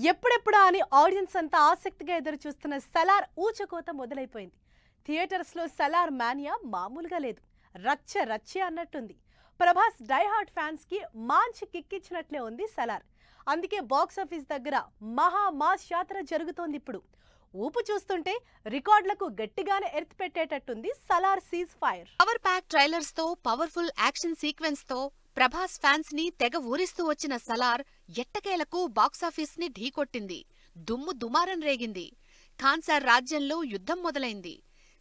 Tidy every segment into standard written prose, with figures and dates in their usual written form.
ఎప్పుడెప్పుడా అని ఆడియన్స్ అంతా ఆసక్తిగా ఎదురు చూస్తున్న సలార్ ఊచకోత మొదలైపోయింది. థియేటర్స్ లో సలార్ మానియా మామూలుగా లేదు. రచ్చ రచ్చే అన్నట్టుంది. ప్రభాస్ డైహార్డ్ ఫ్యాన్స్ కి మంచి కిక్కిచ్చినట్లే ఉంది సలార్. అందుకే బాక్స్ ఆఫీస్ దగ్గర మహా మాస్ యాత్ర జరుగుతోంది ఇప్పుడు. ఊపు చూస్తుంటే రికార్డులకు గట్టిగానే ఎర్త్ పెట్టేటట్టుంది Salaar ceasefire. Power pack trailers తో పవర్ఫుల్ యాక్షన్ సీక్వెన్స్ తో ప్రభాస్ ఫ్యాన్స్ ని తెగ ఊరిస్తూ వచ్చిన సలార్ ఎట్టకేలకు బాక్సాఫీస్ ని ఢీకొట్టింది. దుమ్ము దుమారం రేగింది. ఖాన్సార్ రాజ్యంలో యుద్ధం మొదలైంది.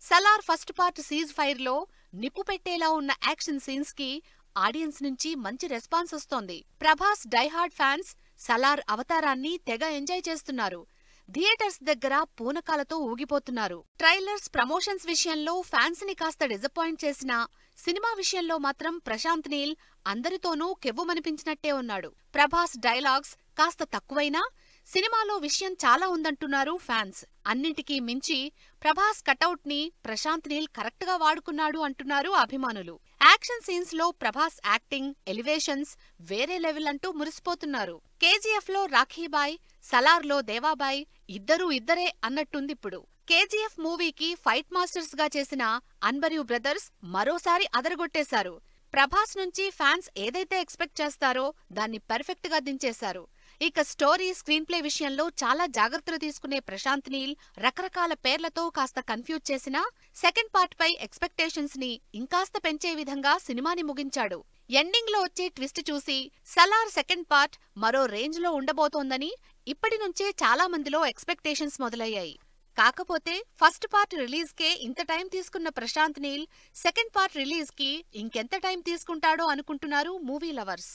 Salaar first part cease fire లో నిప్పు పెట్టేలా ఉన్న యాక్షన్ సీన్స్ కి ఆడియన్స్ నుంచి మంచి రెస్పాన్స్ వస్తోంది. ప్రభాస్ డైహార్డ్ ఫ్యాన్స్ సలార్ అవతారాన్ని తెగ ఎంజాయ్ చేస్తున్నారు. థియేటర్స్ దగ్గర పూనకాలతో ఊగిపోతున్నారు. ట్రైలర్స్, ప్రమోషన్స్ విషయంలో ఫ్యాన్స్ ని కాస్త డిసప్పాయింట్ చేసినా సినిమా విషయంలో మాత్రం ప్రశాంత్ నీల్ అందరితోనూ కెవ్వుమనిపించినట్టే ఉన్నాడు. ప్రభాస్ డైలాగ్స్ కాస్త తక్కువైనా సినిమాలో విషయం చాలా ఉందంటున్నారు ఫ్యాన్స్. అన్నింటికీ మించి ప్రభాస్ కటౌట్ ని ప్రశాంత్ నీల్ కరెక్ట్ గా వాడుకున్నాడు అంటున్నారు అభిమానులు. యాక్షన్ సీన్స్ లో ప్రభాస్ యాక్టింగ్, ఎలివేషన్స్ వేరే లెవెల్ అంటూ మురిసిపోతున్నారు. కేజీఎఫ్ లో రాఖీబాయ్, సలార్ లో దేవాబాయ్ ఇద్దరూ ఇద్దరే అన్నట్టుందిప్పుడు. కేజీఎఫ్ మూవీకి ఫైట్ మాస్టర్స్ గా చేసిన అన్బరియు బ్రదర్స్ మరోసారి అదరగొట్టేశారు. ప్రభాస్ నుంచి ఫ్యాన్స్ ఏదైతే ఎక్స్పెక్ట్ చేస్తారో దాన్ని పర్ఫెక్ట్ గా దించేశారు. ఇక స్టోరీ, స్క్రీన్ ప్లే విషయంలో చాలా జాగ్రత్తలు తీసుకునే ప్రశాంత్ నీల్ రకరకాల పేర్లతో కాస్త కన్ఫ్యూజ్ చేసినా సెకండ్ పార్ట్ పై ఎక్స్పెక్టేషన్స్ ని ఇంకాస్త పెంచే విధంగా సినిమాని ముగించాడు. ఎండింగ్ లో వచ్చే ట్విస్ట్ చూసి సలార్ సెకండ్ పార్ట్ మరో రేంజ్ లో ఉండబోతోందని ఇప్పటి నుంచే చాలా మందిలో ఎక్స్పెక్టేషన్స్ మొదలయ్యాయి. కాకపోతే ఫస్ట్ పార్ట్ రిలీజ్ కే ఇంత టైం తీసుకున్న Prashanth Neel second part release కి ఇంకెంత టైం తీసుకుంటాడో అనుకుంటున్నారు మూవీ లవర్స్.